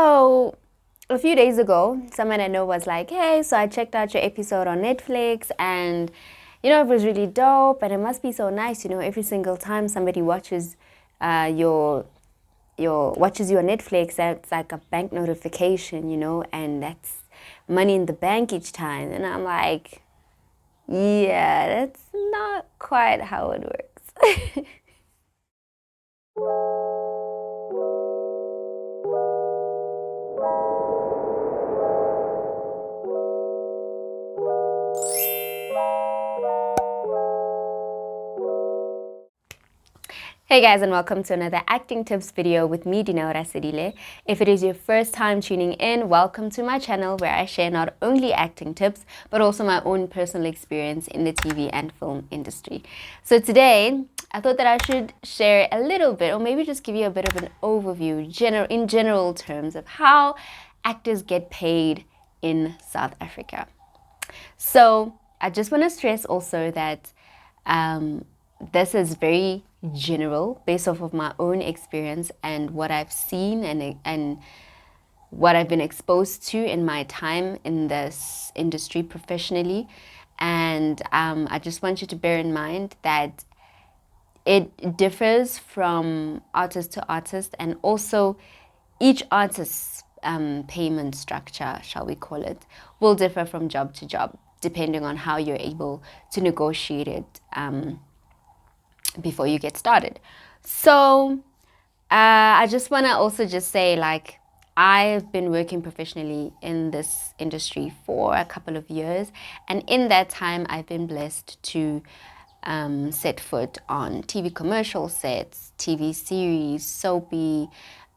So, a few days ago, someone I know was like, hey, so I checked out your episode on Netflix and, it was really dope and it must be so nice, every single time somebody watches your watches you on Netflix, that's like a bank notification, and that's money in the bank each time. And I'm like, yeah, that's not quite how it works. Hey guys, and welcome to another acting tips video with me, Dinaura Sidile. If it is your first time tuning in, welcome to my channel where I share not only acting tips but also my own personal experience in the TV and film industry. So today I thought that I should share a little bit, or maybe just give you a bit of an overview in general terms of how actors get paid in South Africa. So I just want to stress also that this is very general, based off of my own experience and what I've seen and what I've been exposed to in my time in this industry professionally. And I just want you to bear in mind that it differs from artist to artist, and also each artist's payment structure, shall we call it, will differ from job to job, depending on how you're able to negotiate it before you get started. So I just want to also just say, like, I've been working professionally in this industry for a couple of years, and in that time I've been blessed to set foot on TV commercial sets, TV series, soapy,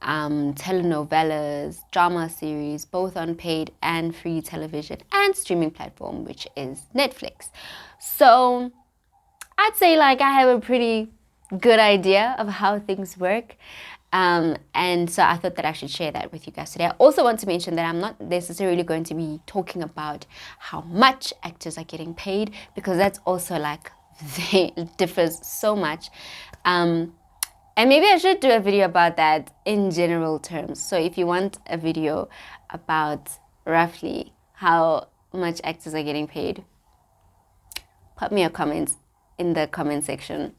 telenovelas, drama series, both on paid and free television and streaming platform, which is Netflix. So I'd say, like, I have a pretty good idea of how things work. And so I thought that I should share that with you guys today. I also want to mention that I'm not necessarily going to be talking about how much actors are getting paid, because that's also, like, it differs so much. And maybe I should do a video about that in general terms. So if you want a video about roughly how much actors are getting paid, put me your comments in the comment section.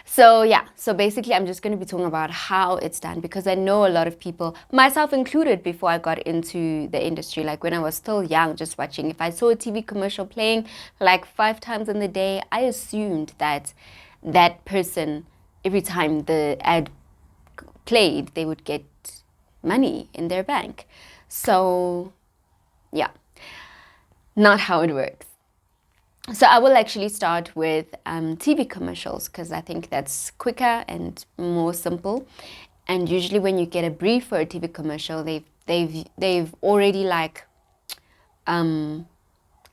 So yeah, so basically I'm just going to be talking about how it's done, because I know a lot of people, myself included, before I got into the industry, like when I was still young, just watching, if I saw a TV commercial playing like 5 times in the day, I assumed that that person, every time the ad played, they would get money in their bank. So yeah, not how it works. So I will actually start with TV commercials, because I think that's quicker and more simple. And usually when you get a brief for a TV commercial, they've already, like,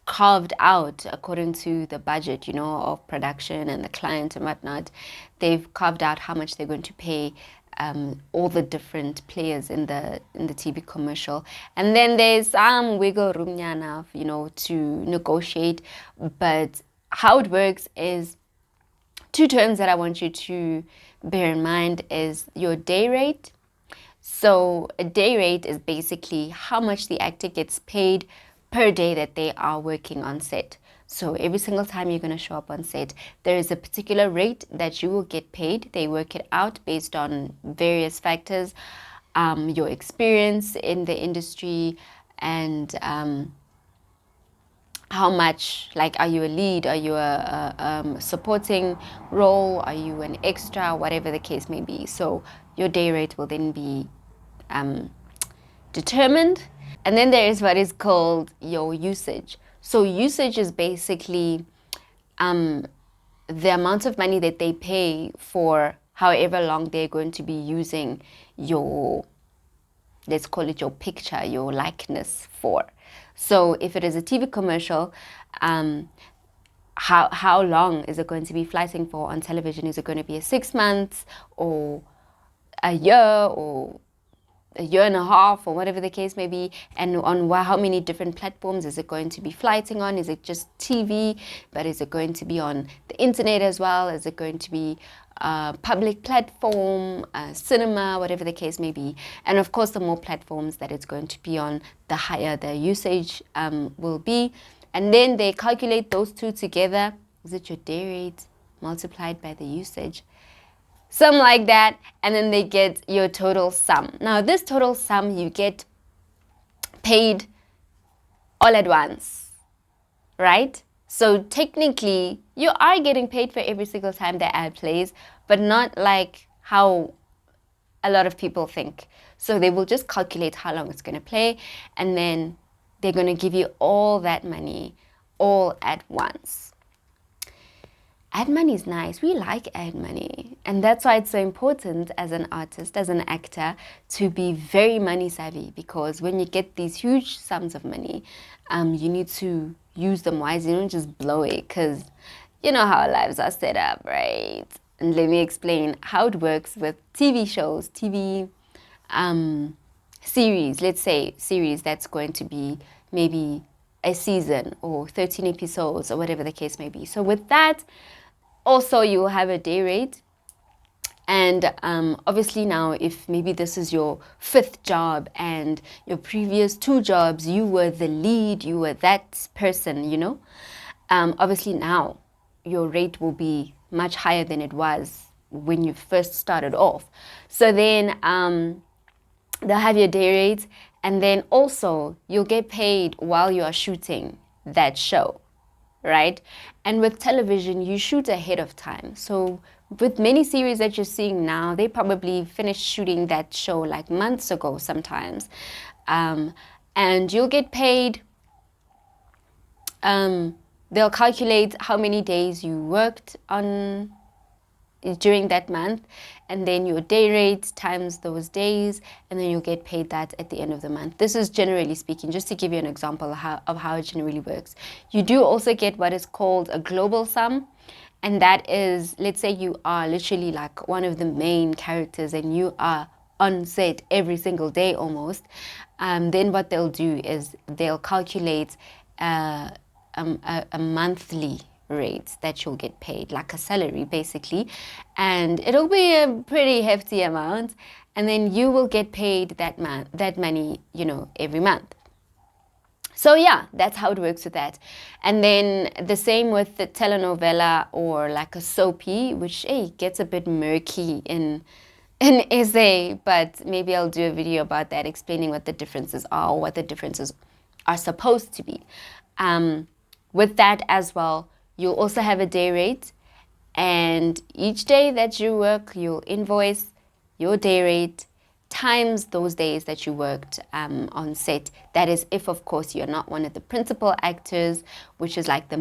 carved out according to the budget, of production and the client and whatnot. They've carved out how much they're going to pay all the different players in the TV commercial, and then there's some wiggle room enough, to negotiate. But how it works is 2 terms that I want you to bear in mind is your day rate. So a day rate is basically how much the actor gets paid per day that they are working on set. So every single time you're going to show up on set, there is a particular rate that you will get paid. They work it out based on various factors, your experience in the industry, and how much, like, are you a lead, are you a supporting role, are you an extra, whatever the case may be. So your day rate will then be determined. And then there is what is called your usage. So usage is basically the amount of money that they pay for however long they're going to be using your, let's call it your picture, your likeness for. So if it is a TV commercial, how long is it going to be flighting for on television? Is it going to be a 6 months, or a year, or a year and a half, or whatever the case may be? And on how many different platforms is it going to be flighting on? Is it just TV, but is it going to be on the internet as well? Is it going to be public platform, cinema, whatever the case may be. And of course, the more platforms that it's going to be on, the higher the usage will be. And then they calculate those two together. Is it your day rate multiplied by the usage? Something like that. And then they get your total sum. Now, this total sum you get paid all at once, right? So technically, you are getting paid for every single time the ad plays, but not like how a lot of people think. So they will just calculate how long it's going to play, and then they're going to give you all that money all at once. Ad money is nice. We like ad money. And that's why it's so important as an artist, as an actor, to be very money savvy, because when you get these huge sums of money, you need to use them wisely. You don't just blow it, because you know how our lives are set up, right? And let me explain how it works with TV shows, TV series. Let's say series that's going to be maybe a season or 13 episodes or whatever the case may be. So with that, also you will have a day rate. And obviously now, if maybe this is your 5th job and your previous 2 jobs, you were the lead, you were that person, you know, obviously now your rate will be much higher than it was when you first started off. So then they'll have your day rate, and then also you'll get paid while you are shooting that show, right? And with television, you shoot ahead of time. So with many series that you're seeing now, they probably finished shooting that show like months ago sometimes. And you'll get paid. They'll calculate how many days you worked on during that month, and then your day rate times those days, and then you'll get paid that at the end of the month. This is generally speaking, just to give you an example of how it generally works. You do also get what is called a global sum, and that is, let's say you are literally like one of the main characters and you are on set every single day almost. Then what they'll do is they'll calculate a monthly rate that you'll get paid, like a salary basically, and it'll be a pretty hefty amount, and then you will get paid that money, you know, every month. So yeah, that's how it works with that. And then the same with the telenovela or like a soapy, which gets a bit murky in SA, but maybe I'll do a video about that, explaining what the differences are, or what the differences are supposed to be. With that as well, you'll also have a day rate, and each day that you work, you'll invoice your day rate times those days that you worked on set. That is if, of course, you're not one of the principal actors, which is like the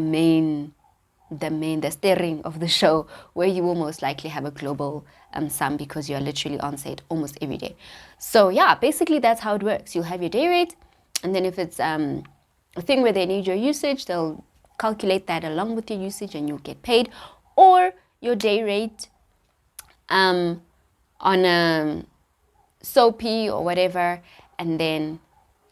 steering of the show, where you will most likely have a global sum, because you're literally on set almost every day. So yeah, basically that's how it works. You'll have your day rate, and then if it's a thing where they need your usage, they'll calculate that along with your usage and you'll get paid, or your day rate on a soapy or whatever, and then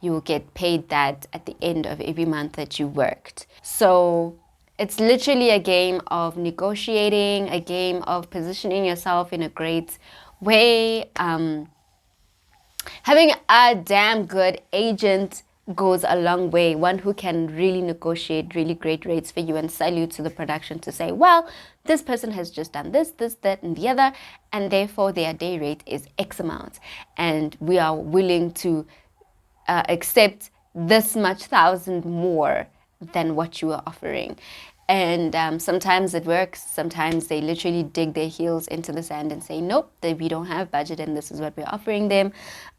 you'll get paid that at the end of every month that you worked. So it's literally a game of negotiating, a game of positioning yourself in a great way. Having a damn good agent goes a long way. One who can really negotiate really great rates for you and sell you to the production to say, well, this person has just done this, that, and the other, and therefore their day rate is X amount. And we are willing to accept this much thousand more than what you are offering. And sometimes it works. Sometimes they literally dig their heels into the sand and say, nope, we don't have budget and this is what we're offering them.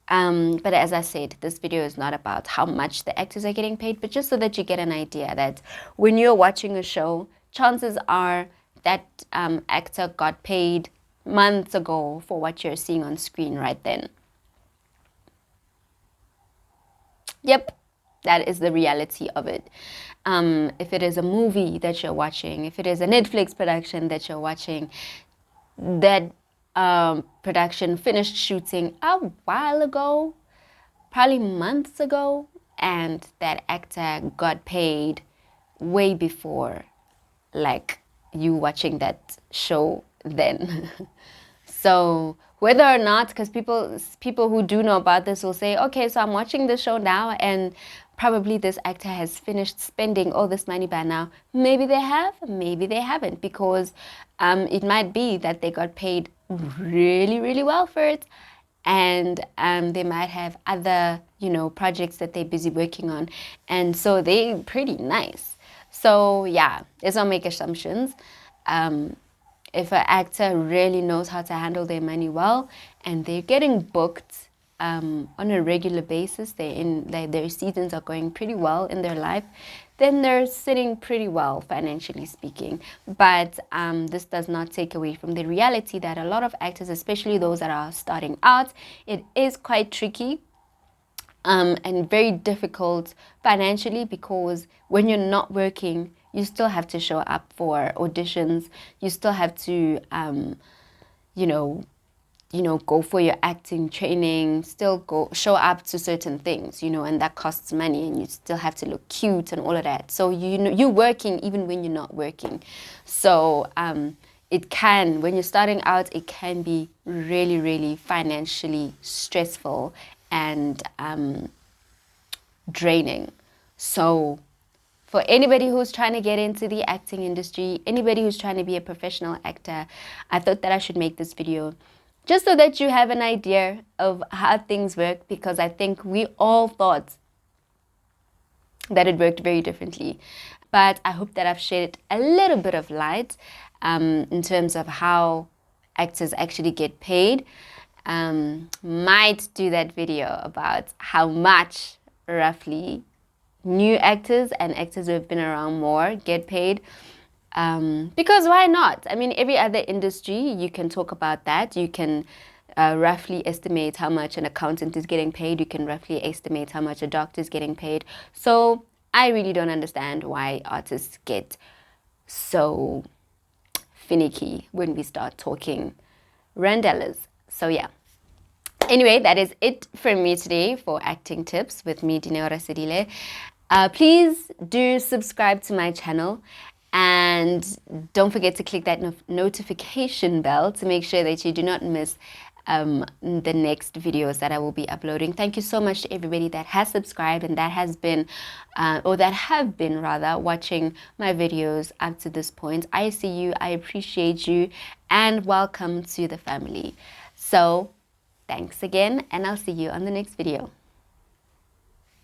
But as I said, this video is not about how much the actors are getting paid, but just so that you get an idea that when you're watching a show, chances are that actor got paid months ago for what you're seeing on screen right then. Yep, that is the reality of it. If it is a movie that you're watching, if it is a Netflix production that you're watching, that production finished shooting a while ago, probably months ago, and that actor got paid way before, like, you watching that show then. So whether or not, because people who do know about this will say, okay, so I'm watching the show now and probably this actor has finished spending all this money by now. Maybe they have, maybe they haven't, because it might be that they got paid really, really well for it, and they might have other, projects that they're busy working on, and so they're pretty nice. So yeah, let's not make assumptions. If an actor really knows how to handle their money well and they're getting booked on a regular basis, their seasons are going pretty well in their life, then they're sitting pretty well financially speaking. But this does not take away from the reality that a lot of actors, especially those that are starting out, it is quite tricky and very difficult financially, because when you're not working, you still have to show up for auditions. You still have to, you know, go for your acting training, still go show up to certain things, and that costs money, and you still have to look cute and all of that. So you're working even when you're not working. So it can, when you're starting out, it can be really, really financially stressful and draining. So for anybody who's trying to get into the acting industry, anybody who's trying to be a professional actor, I thought that I should make this video just so that you have an idea of how things work, because I think we all thought that it worked very differently. But I hope that I've shed a little bit of light in terms of how actors actually get paid. Might do that video about how much roughly new actors and actors who have been around more get paid. Because why not? I mean, every other industry, you can talk about that. You can roughly estimate how much an accountant is getting paid. You can roughly estimate how much a doctor is getting paid. So I really don't understand why artists get so finicky when we start talking randellas. So yeah. Anyway, that is it from me today for acting tips with me, Dineo Rasidile. Please do subscribe to my channel, and don't forget to click that notification bell to make sure that you do not miss the next videos that I will be uploading. Thank you so much to everybody that has subscribed and that has been, or that have been rather, watching my videos up to this point. I see you, I appreciate you, and welcome to the family. So thanks again, and I'll see you on the next video.